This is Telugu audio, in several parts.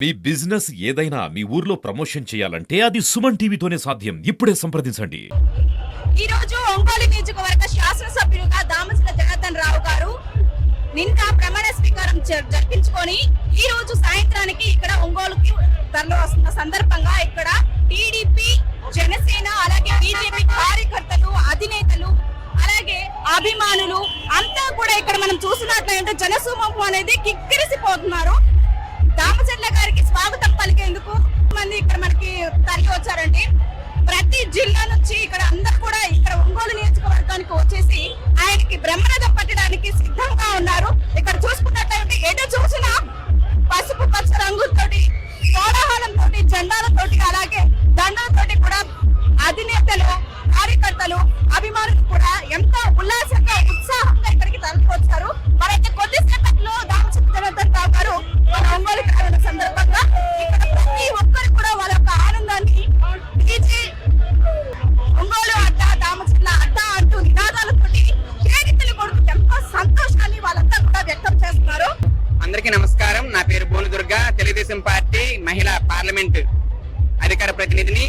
మీ బిజినెస్ ఏదైనా మీ ఊర్లో ప్రమోషన్ చేయాలంటే అది సుమన్ టీవీతోనే సాధ్యం. ఇప్పుడే సంప్రదించండి. ఈ రోజు ఒంగోలు నియోజకవర్గ శాసనసభ్యులుగా దామచల జనార్దన్ రావు గారు నిన్న ప్రమాణ స్వీకారం జరిపించుకొని ఈ రోజు సాయంత్రానికి ఇక్కడ ఒంగోలుకి తరలి వస్తున్న సందర్భంగా ఇక్కడ టీడీపీ, జనసేన అలాగే బీజేపీ కార్యకర్తలు, అధినేతలు అలాగే అభిమానులు అంతా కూడా ఇక్కడ మనం చూసినట్లయితే జనసమూహం అనేది కిక్కిరిసిపోతున్నారు. దామచర్ల గారికి స్వాగతం పలికేందుకు మంది ఇక్కడ మనకి తరలి వచ్చారండి. ప్రతి జిల్లా నుంచి ఇక్కడ అందరూ కూడా ఇక్కడ ఒంగోలు నియోజకవర్గానికి వచ్చేసి ఆయనకి బ్రహ్మరథం పట్టడానికి సిద్ధంగా ఉన్నారు. ఇక్కడ చూసుకున్నట్లయితే ఎటు చూసినా పసుపు పచ్చ రంగులతోటి, కోలాహలంతోటి, జెండాలతోటి అలాగే దండలతోటి కూడా అధినేతలు, కార్యకర్తలు, అభిమానులు కూడా ఎంతో ఉల్లాసంగా ఉత్సాహంగా ఇక్కడికి తరలి వచ్చారు. మరైతే కొద్దిసేపట్లో దామచర్ల జనార్దన్ రావు గారు మన ఒంగోలుకి రానున్న సందర్భంగా ఇక్కడ ప్రతి ఒక్కరు కూడా వాళ్ళ యొక్క ఆనందాన్ని ఒంగోలు అడ్డ, దామచర్ల అడ్డ అంటూ నినాదాలతోటి కేరింతలు కొడుతూ ఎంతో సంతోషాన్ని వాళ్ళంతా కూడా వ్యక్తం చేస్తున్నారు. అందరికీ నమస్కారం. నా పేరు బోను దుర్గా, తెలుగుదేశం పార్టీ మహిళా పార్లమెంట్ అధికార ప్రతినిధిని.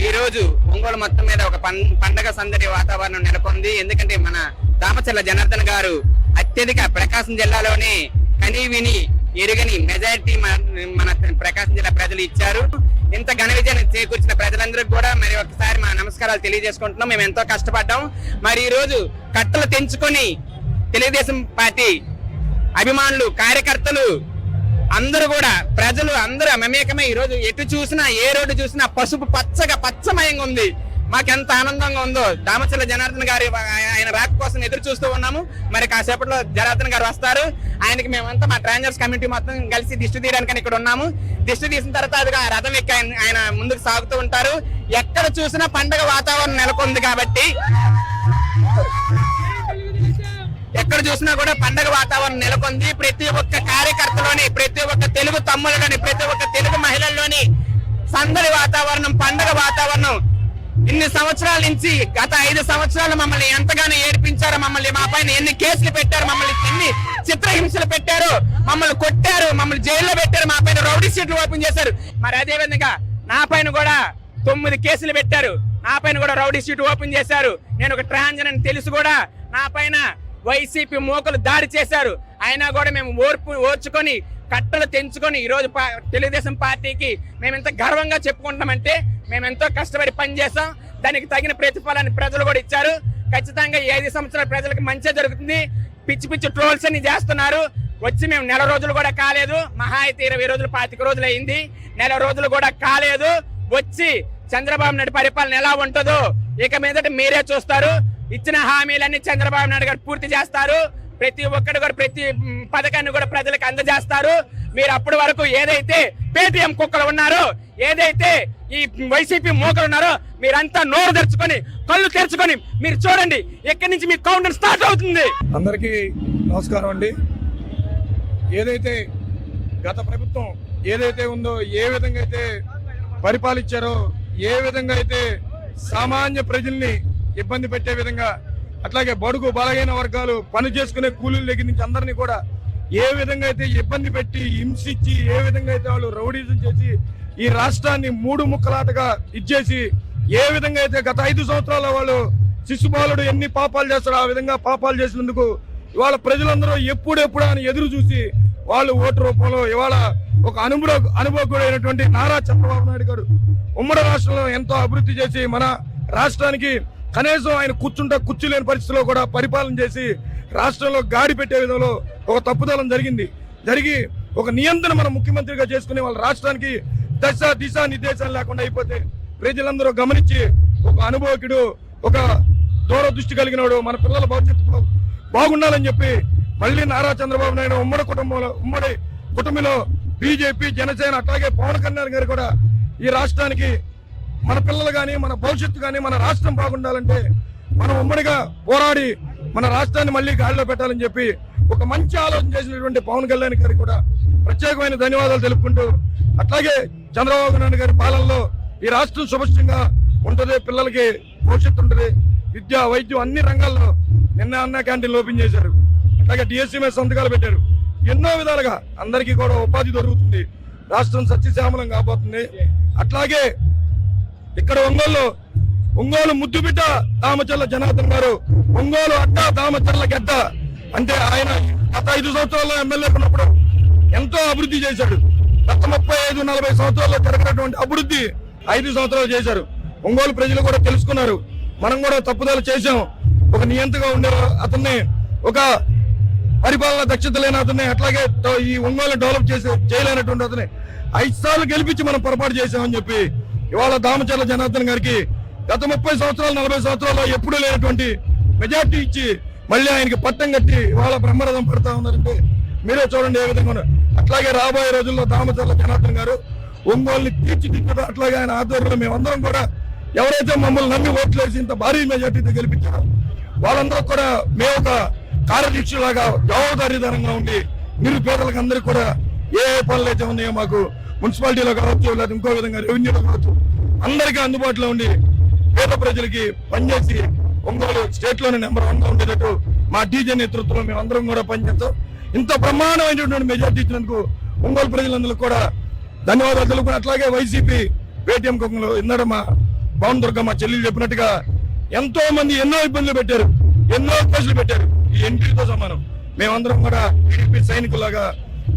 ఈ రోజు ఒంగోలు మొత్తం మీద ఒక పండగ సందడి వాతావరణం నెలకొంది. ఎందుకంటే మన దామచర్ల జనార్దన్ గారు అత్యధిక ప్రకాశం జిల్లాలోనే కని విని ఎరుగని మెజారిటీ మన ప్రకాశం జిల్లా ప్రజలు ఇచ్చారు. ఇంత ఘన విజయాన్ని చేకూర్చిన ప్రజలందరికీ కూడా మరి ఒకసారి మా నమస్కారాలు తెలియజేసుకుంటున్నాం. మేము ఎంతో కష్టపడ్డాం. మరి ఈ రోజు కట్టలు తెంచుకొని తెలుగుదేశం పార్టీ అభిమానులు, కార్యకర్తలు అందరూ కూడా ప్రజలు అందరూ మమేకమై ఈ రోజు ఎటు చూసినా, ఏ రోడ్డు చూసినా పసుపు పచ్చగా పచ్చమయంగా ఉంది. మాకెంత ఆనందంగా ఉందో. దామచర్ల జనార్దన్ గారి ఆయన రాక కోసం ఎదురు చూస్తూ ఉన్నాము. మరి కాసేపట్లో జనార్దన్ గారు వస్తారు. ఆయనకి మేమంతా మా ట్రాన్జర్స్ కమిటీ మొత్తం కలిసి దిష్టి తీయడానికి ఇక్కడ ఉన్నాము. దిష్టి తీసిన తర్వాత అది రథం ఎక్కి ఆయన ముందుకు సాగుతూ ఉంటారు. ఎక్కడ చూసినా పండగ వాతావరణం నెలకొంది కాబట్టి ఎక్కడ చూసినా కూడా పండగ వాతావరణం నెలకొంది. ప్రతి ఒక్క కార్యకర్తలోని, ప్రతి ఒక్క తెలుగు తమ్ముళ్ళలోని, ప్రతి ఒక్క తెలుగు మహిళల్లోని సందడి వాతావరణం, పండగ వాతావరణం. ఇన్ని సంవత్సరాల నుంచి గత 5 సంవత్సరాలు మమ్మల్ని ఎంతగానో ఏడిపించారో, మమ్మల్ని మా పైన ఎన్ని కేసులు పెట్టారు, మమ్మల్ని ఎన్ని చిత్రహింసలు పెట్టారు, మమ్మల్ని కొట్టారు, మమ్మల్ని జైల్లో పెట్టారు, మా పైన రౌడీ షీట్లు ఓపెన్ చేశారు. మరి అదే విధంగా నా పైన కూడా 9 కేసులు పెట్టారు. నా పైన కూడా రౌడీ షీట్ ఓపెన్ చేశారు. నేను ఒక ట్రాన్స్జెండర్ అని తెలిసి కూడా నా పైన వైసీపీ మోకలు దాడి చేశారు. అయినా కూడా మేము ఓర్చుకొని కట్టలు తెంచుకొని ఈ రోజు తెలుగుదేశం పార్టీకి మేము ఎంత గర్వంగా చెప్పుకుంటామంటే మేము ఎంతో కష్టపడి పనిచేసాం. దానికి తగిన ప్రతిఫలాన్ని ప్రజలు కూడా ఇచ్చారు. ఖచ్చితంగా 5 సంవత్సరాల ప్రజలకు మంచి జరుగుతుంది. పిచ్చి పిచ్చి ట్రోల్స్ అన్ని చేస్తున్నారు. వచ్చి మేము నెల రోజులు కూడా కాలేదు. మహా అయితే 20 రోజులు 25 రోజులు అయింది. నెల రోజులు కూడా కాలేదు. వచ్చి చంద్రబాబు నాయుడు పరిపాలన ఎలా ఉంటుందో ఇక మీదట మీరే చూస్తారు. ఇచ్చిన హామీలన్నీ చంద్రబాబు నాయుడు గారు పూర్తి చేస్తారు. ప్రతి ఒక్కరు కూడా ప్రతి పథకాన్ని కూడా ప్రజలకు అందజేస్తారు. మీరు అప్పటి వరకు ఏదైతే పేటీఎం కుక్కలు ఉన్నారో, ఏదైతే ఈ వైసీపీ మూకలు ఉన్నారో మీరంతా నోరు తెరుచుకొని, కళ్ళు తెరుచుకొని మీరు చూడండి. ఎక్కడి నుంచి మీ కౌంటర్ స్టార్ట్ అవుతుంది. అందరికీ నమస్కారం అండి. ఏదైతే గత ప్రభుత్వం ఏదైతే ఉందో, ఏ విధంగా అయితే పరిపాలించారో, ఏ విధంగా అయితే సామాన్య ప్రజల్ని ఇబ్బంది పెట్టే విధంగా, అట్లాగే బడుగు బలహీన వర్గాలు పని చేసుకునే కూలీల దగ్గర నుంచి అందరినీ కూడా ఏ విధంగా అయితే ఇబ్బంది పెట్టి, హింసించి, ఏ విధంగా అయితే వాళ్ళు రౌడీజం చేసి ఈ రాష్ట్రాన్ని 3 ముక్కలాటగా ఇచ్చేసి, ఏ విధంగా అయితే గత 5 సంవత్సరాల వాళ్ళు శిశుబాలుడు ఎన్ని పాపాలు చేస్తారో ఆ విధంగా పాపాలు చేసినందుకు ఇవాళ ప్రజలందరూ ఎప్పుడెప్పుడు అని ఎదురు చూసి వాళ్ళు ఓటు రూపంలో ఇవాళ ఒక అనుభవకుడైనటువంటి నారా చంద్రబాబు నాయుడు గారు ఉమ్మడి రాష్ట్రంలో ఎంతో అభివృద్ధి చేసి మన రాష్ట్రానికి కనీసం ఆయన కూర్చుంటే కుర్చీ లేని పరిస్థితిలో కూడా పరిపాలన చేసి రాష్ట్రంలో గాడి పెట్టే విధంలో ఒక తప్పుదలం జరిగి ఒక నియంత్రణ మన ముఖ్యమంత్రిగా చేసుకుని వాళ్ళ రాష్ట్రానికి దిశా నిర్దేశాలు లేకుండా అయిపోతే ప్రజలందరూ గమనించి ఒక అనుభవకుడు, ఒక దూరదృష్టి కలిగినవాడు, మన పిల్లల భవిష్యత్తు బాగుండాలని చెప్పి మళ్ళీ నారా చంద్రబాబు నాయుడు ఉమ్మడి కుటుంబంలో బీజేపీ, జనసేన అట్లాగే పవన్ కళ్యాణ్ గారు కూడా ఈ రాష్ట్రానికి మన పిల్లలు కానీ, మన భవిష్యత్తు కానీ, మన రాష్ట్రం బాగుండాలంటే మనం ఉమ్మడిగా పోరాడి మన రాష్ట్రాన్ని మళ్ళీ గాడిలో పెట్టాలని చెప్పి ఒక మంచి ఆలోచన చేసినటువంటి పవన్ కళ్యాణ్ గారికి కూడా ప్రత్యేకమైన ధన్యవాదాలు తెలుపుకుంటూ, అట్లాగే చంద్రబాబు నాయుడు గారి పాలనలో ఈ రాష్ట్రం సుభిక్షంగా ఉంటుంది, పిల్లలకి భవిష్యత్తు ఉంటుంది, విద్య, వైద్యం అన్ని రంగాల్లో నిన్న అన్న క్యాంటీన్లు ఓపెన్ చేశారు. అట్లాగే డిఎస్సీ మీద సంతకాలు పెట్టారు. ఎన్నో విధాలుగా అందరికీ కూడా ఉపాధి దొరుకుతుంది. రాష్ట్రం సత్యశ్యామలం కాబోతుంది. అట్లాగే ఇక్కడ ఒంగోలు ముద్దుబిడ్డ దామచర్ల జనార్దన్ గారు, ఒంగోలు అడ్డ దామచర్ల గడ్డ. అంటే ఆయన గత 5 సంవత్సరాల్లో ఎమ్మెల్యే ఉన్నప్పుడు ఎంతో అభివృద్ధి చేశాడు. గత 35-40 సంవత్సరాల్లో జరగనటువంటి అభివృద్ధి 5 సంవత్సరాలు చేశారు. ఒంగోలు ప్రజలు కూడా తెలుసుకున్నారు. మనం కూడా తప్పుదల చేశాం. ఒక నియంతగా ఉండే అతన్ని, ఒక పరిపాలన దక్షత లేని అతన్ని, అట్లాగే ఈ ఒంగోలు డెవలప్ చేయలేనటువంటి అతన్ని 5 సార్లు గెలిపించి మనం పొరపాటు చేశామని చెప్పి ఇవాళ దామచర్ల జనార్దన్ గారికి గత 30 సంవత్సరాలు 40 సంవత్సరాల్లో ఎప్పుడూ లేనటువంటి మెజార్టీ ఇచ్చి మళ్ళీ ఆయనకి పట్టం కట్టి ఇవాళ బ్రహ్మరథం పడతా ఉన్నారంటే మీరే చూడండి ఏ విధంగా ఉన్నారు. అట్లాగే రాబోయే రోజుల్లో దామచర్ల జనార్దన్ గారు ఒంగోలుని తీర్చిదిద్దుతారు. అట్లాగే ఆయన ఆధ్వర్యంలో మేమందరం కూడా ఎవరైతే మమ్మల్ని నమ్మి ఓట్లేసి ఇంత భారీ మెజార్టీతో గెలిపించారో వాళ్ళందరూ కూడా మేము ఒక కార్యదీక్షలాగా జవాబుదారీధనంగా ఉండి నిరుపేదలకు అందరికీ కూడా ఏ పనులు అయితే ఉన్నాయో మాకు మున్సిపాలిటీలో కావచ్చు, లేదా ఇంకో విధంగా రెవెన్యూలో కావచ్చు, అందరికీ అందుబాటులో ఉండి పేద ప్రజలకి పనిచేసి ఒంగోలు స్టేట్ లోనే నెంబర్ 1 గా ఉండేటట్టు మా డీజే నేతృత్వంలో మేము అందరం కూడా పనిచేస్తాం. ఇంత బ్రహ్మాండమైనటువంటి మెజార్టీ ఇచ్చినందుకు ఒంగోలు ప్రజలందరూ కూడా ధన్యవాదాలు తెలుపుకుని, అట్లాగే వైసీపీ పేటీఎం కొంగలో ఇందాక మా భవన్ దుర్గ మా చెల్లెలు చెప్పినట్టుగా ఎంతో మంది ఎన్నో ఇబ్బందులు పెట్టారు, ఎన్నో కేసులు పెట్టారు. ఈ ఎంపీలతో సమానం మేమందరం కూడా టీడీపీ సైనికులాగా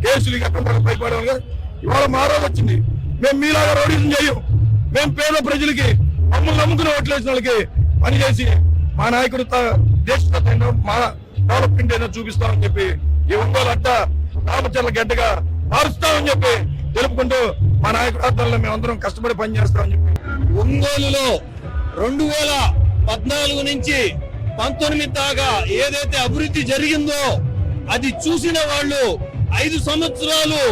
కేసులు ఎక్కడ భయపడేవాళ్ళగా ఇవాళ మా రోజు వచ్చింది. మేము మీలాగా రౌడీజం చేయం. మేము పేద ప్రజలకి మమ్మల్ని నమ్ముకుని ఓట్లేసిన వాళ్ళకి పనిచేసి మా నాయకుడు దేశ మా డెవలప్మెంట్ ఏదో చూపిస్తామని చెప్పి ఈ ఒంగోలు అడ్డ దామచర్ల గడ్డగా మారుస్తామని చెప్పి తెలుపుకుంటూ మా నాయకుడు ఆధ్వర్యంలో మేమందరం కష్టపడి పనిచేస్తామని చెప్పి ఒంగోలులో 2014 నుంచి 19 దాకా ఏదైతే అభివృద్ధి జరిగిందో అది చూసిన వాళ్ళు 5 సంవత్సరాలు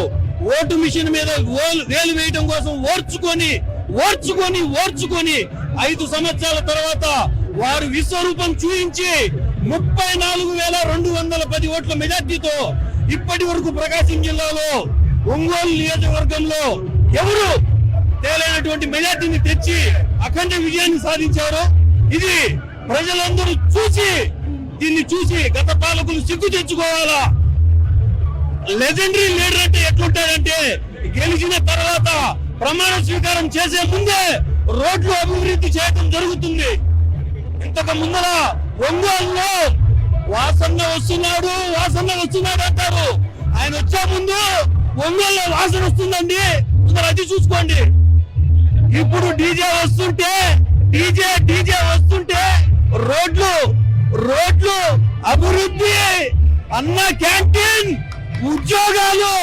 ఓటు మిషన్ మీద వేలు వేయడం కోసం ఓర్చుకొని 5 సంవత్సరాల తర్వాత వారు విశ్వరూపం చూపించి 34,210 ఓట్ల మెజార్టీతో ఇప్పటి వరకు ప్రకాశం జిల్లాలో ఒంగోలు నియోజకవర్గంలో ఎవరు తేలైనటువంటి మెజార్టీని తెచ్చి అఖండ విజయాన్ని సాధించారు. ఇది ప్రజలందరూ దీన్ని చూసి గత పాలకులు సిగ్గు తెచ్చుకోవాలా. లెజెండరీ లీడర్ అంటే ఎట్లుంటాడంటే గెలిచిన తర్వాత ప్రమాణ స్వీకారం చేసే ముందే రోడ్లు అభివృద్ధి చేయడం జరుగుతుంది. ఇంతకు ముందర ఒంగోలులో వాసన్న వస్తున్నాడు అంటారు. ఆయన వచ్చే ముందు ఒంగోలులో వాసన వస్తుందండి, ముందర అది చూసుకోండి. ఇప్పుడు డీజే వస్తుంటే రోడ్లు అభివృద్ధి, అన్న క్యాంటీన్, ఉద్యోగాలు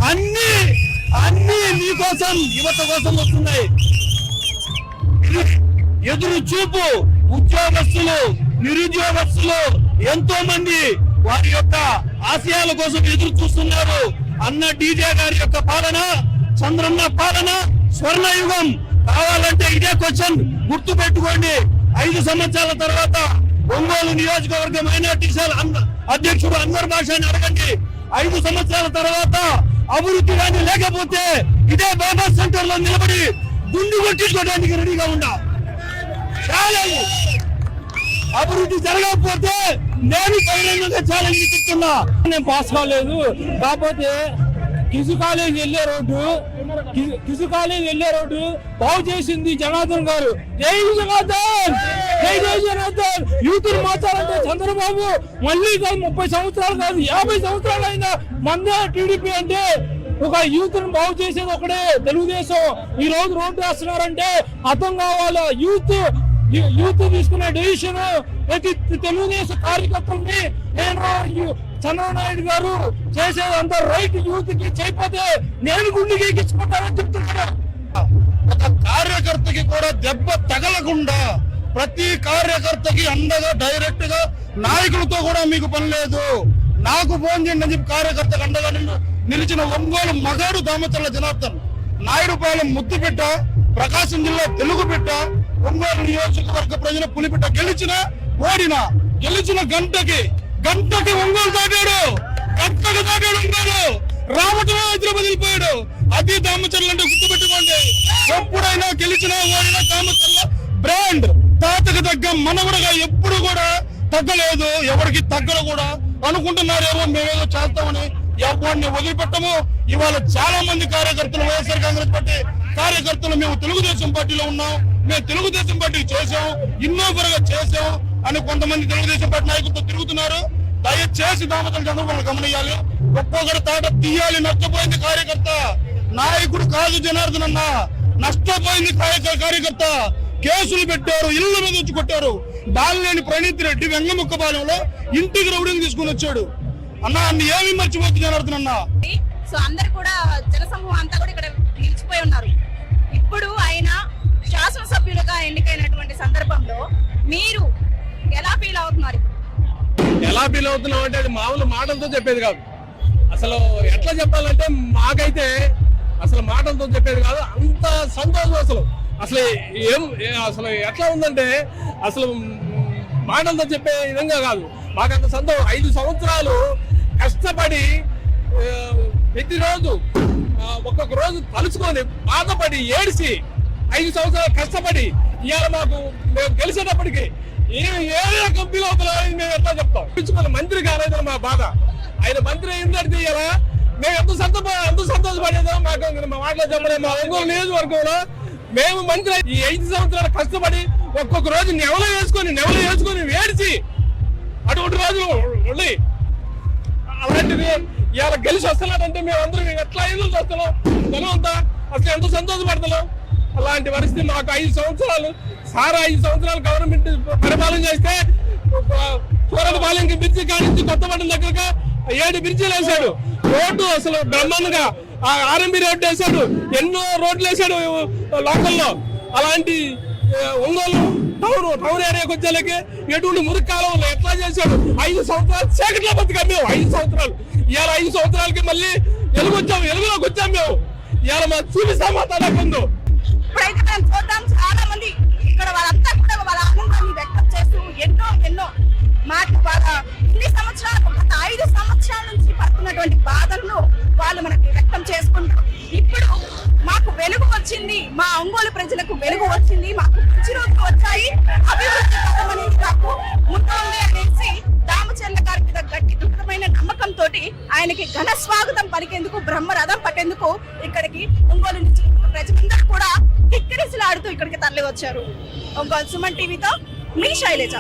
అన్ని మీకోసం యువత కోసం వస్తున్నాయి. ఎదురు చూపు ఉద్యోగస్తులు, నిరుద్యోగస్తులు ఎంతో మంది వారి యొక్క ఆశయాల కోసం ఎదురు చూస్తున్నారు. అన్న డీజే గారి యొక్క పాలన, చంద్రన్న పాలన స్వర్ణయుగం కావాలంటే ఇదే క్వశ్చన్ గుర్తు పెట్టుకోండి. 5 సంవత్సరాల తర్వాత ఒంగోలు నియోజకవర్గ మైనార్టీ సెల్ అధ్యక్షుడు అన్వర్ భాషని అడగండి. 5 సంవత్సరాల తర్వాత అభివృద్ధి కానీ లేకపోతే ఇదే బాబా సెంటర్ లో నిలబడి గుండు కొట్టించుకోవడానికి రెడీగా ఉండా. అభివృద్ధి జరగకపోతే నేను బహిరంగంగా ఛాలెంజ్ ఇస్తున్నా. నేను పాస్ కాలేదు, కాకపోతే కిసు కాలేజ్ వెళ్లే రోడ్డు బాగు చేసింది జనార్దన్ గారు. జై జనార్దన్. యూత్ మార్చాలంటే చంద్రబాబు మళ్ళీ 30 సంవత్సరాలు కాదు 50 సంవత్సరాలు అయినా మందే టీడీపీ అంటే ఒక యూత్ ను బాగు చేసేది ఒకటే తెలుగుదేశం. ఈ రోజు రోడ్డు వేస్తున్నారంటే అర్థం కావాలా. యూత్ తీసుకునే డెసిషన్ ప్రతి తెలుగుదేశం కార్యకర్తల్ని నేను చంద్రబాబు నాయుడు గారు చేసేదంతా రైట్ యూత్ కి చేయకపోతే నేను గుండెకి ఎక్కించుకుంటానని చెప్తున్నాను. ఒక కార్యకర్తకి కూడా దెబ్బ తగలకుండా ప్రతి కార్యకర్తకి అండగా డైరెక్ట్ గా నాయకులతో కూడా మీకు పని లేదు, నాకు ఫోన్ చేయండి అని చెప్పి కార్యకర్తకు అండగా నిలిచిన ఒంగోలు మగాడు దామచర్ల జనార్దన్. నాయుడుపాలెం ముద్దుబిడ్డ, ప్రకాశం జిల్లా తెలుగు బిడ్డ, ఒంగోలు నియోజకవర్గ ప్రజల పులిబిడ్డ. గెలిచిన గంటకి ఒంగోలు దాటాడు, ఒంగోలు రావటమే హైదరాబాద్ వెళ్ళిపోయాడు. అది దామచర్ల అంటే గుర్తుపెట్టుకోండి. ఎప్పుడైనా గెలిచినా ఓడినా దామచర్ల బ్రాండ్ తాతకు తగ్గ మనవడగా ఎప్పుడు కూడా తగ్గలేదు, ఎవరికి తగ్గలు కూడా అనుకుంటున్నారేమో మేమేదో చేస్తామని. ఎవరిని వదిలిపెట్టము. ఇవాళ చాలా మంది కార్యకర్తలు, వైఎస్ఆర్ కాంగ్రెస్ పార్టీ కార్యకర్తలు మేము తెలుగుదేశం పార్టీలో ఉన్నాం, మేము తెలుగుదేశం పార్టీ చేసాం, ఇన్నోపరగా చేసాం అని కొంతమంది తెలుగుదేశం పార్టీ నాయకులతో తిరుగుతున్నారు. దయచేసి దామతల చంద్రబాబు గమనియాలి. ఒక్కొక్కరి తాట తీయాలి. నష్టపోయింది కార్యకర్త, నాయకుడు కాదు జనార్దన్ అన్న. నష్టపోయింది కార్యకర్త. కేసులు పెట్టారు, ఇళ్ల మీద వచ్చి కొట్టారు. బాలినేని ప్రణీత్ రెడ్డి వెంగముక్కపాలెంలో ఇంటికి రౌడీని తీసుకుని వచ్చాడు అన్న. అన్ని ఏమి మర్చిపోతుంది జనార్దన్ అన్న. సో అందరు కూడా జనసమూహం అంతా కూడా ఇక్కడ నిలిచిపోయి ఉన్నారు. ఇప్పుడు ఆయన శాసనసభ్యులుగా ఎన్నికైనటువంటి సందర్భంలో మీరు ఎలా ఫీల్ అవుతున్నారు? ఎలా ఫీల్ అవుతున్నాం అంటే అది మామూలు మాటలతో చెప్పేది కాదు. అసలు ఎట్లా చెప్పాలంటే మాకైతే అసలు మాటలతో చెప్పేది కాదు. అంత సంతోషం అసలు అసలు ఎట్లా ఉందంటే అసలు మాటలతో చెప్పే విధంగా కాదు. మాకంత సంతోషం. 5 సంవత్సరాలు కష్టపడి ప్రతిరోజు ఒక్కొక్క రోజు తలుచుకొని బాధపడి ఏడిసి 5 సంవత్సరాలు కష్టపడి ఇవాళ మాకు మేము గెలిచేటప్పటికి ఏ రకం ఫీల్ అవుతున్నారని మేము ఎట్లా చెప్తాం. పిలుచుకున్న మంత్రి కాలేదని మా బాధ. ఆయన మంత్రి అయిందంటే ఇలా మేము ఎంత సంతోషపడేదో మాకు మా మాటలో చెప్పలేదు. మా ఒంగోలు నియోజకవర్గంలో మేము మంత్రి ఈ 5 సంవత్సరాలు కష్టపడి ఒక్కొక్క రోజు నెవలు వేసుకొని వేడిచి అటువంటి రోజులు ఉన్నాయి. అలాంటిది ఇవాళ గెలిచి వస్తున్నాడంటే మేము అందరం ఎట్లా ఎదురు చూస్తున్నాం జనం అంతా అసలు ఎంత సంతోషపడుతున్నాం. అలాంటి పరిస్థితి మాకు 5 సంవత్సరాలు 5 సంవత్సరాలు గవర్నమెంట్ పరిపాలన చేస్తే సూరతపాలెంకి బ్రిడ్జి కానించి కొత్తపట్నం దగ్గరగా 7 బ్రిడ్జిలు వేశాడు. రోడ్డు అసలు బ్రహ్మాండంగా ఆర్ఎంబి రోడ్డు వేశాడు. ఎన్నో రోడ్లు వేశాడు లోకల్లో. అలాంటి ఒంగోలు టౌన్ ఏరియాకి వచ్చేలాగే ఎటువంటి మురికాలంలో ఎట్లా చేశాడు. 5 సంవత్సరాలు చీకట్లో బతికాం మేము. 5 సంవత్సరాలు ఇవాళ 5 సంవత్సరాలకి మళ్ళీ వెలుగులోకి వచ్చాం మేము. ఇవాళ మా చూపిస్తా మాట్లాడకుందు. ఇప్పుడైతే మనం చూద్దాం, చాలా మంది ఇక్కడ వాళ్ళంతా కూడా వాళ్ళ ఆనందాన్ని వ్యక్తం చేస్తూ ఎన్నో మాకు ఇన్ని సంవత్సరాలు గత 5 సంవత్సరాల నుంచి పడుతున్నటువంటి బాధలను వాళ్ళు మనకి వ్యక్తం చేసుకుంటారు. ఇప్పుడు మాకు వెలుగు వచ్చింది, మా ఒంగోలు ప్రజలకు వెలుగు వచ్చింది, మాకు మంచి రోజులు వచ్చాయి, అభివృద్ధి పథం అనేది నాకు ఉంటుంది అనేసి దామచర్ల గారి మీద గట్టి దృఢమైన నమ్మకంతో ఆయనకి ఘన స్వాగతం పలికేందుకు, బ్రహ్మరథం పట్టేందుకు ఇక్కడికి ఒంగోలు నుంచి ప్రజలందరూ కూడా కిక్కిరిసిలాడుతూ ఇక్కడికి తరలి వచ్చారు. ఒంగోలు సుమన్ టీవీతో మీ శైలజ.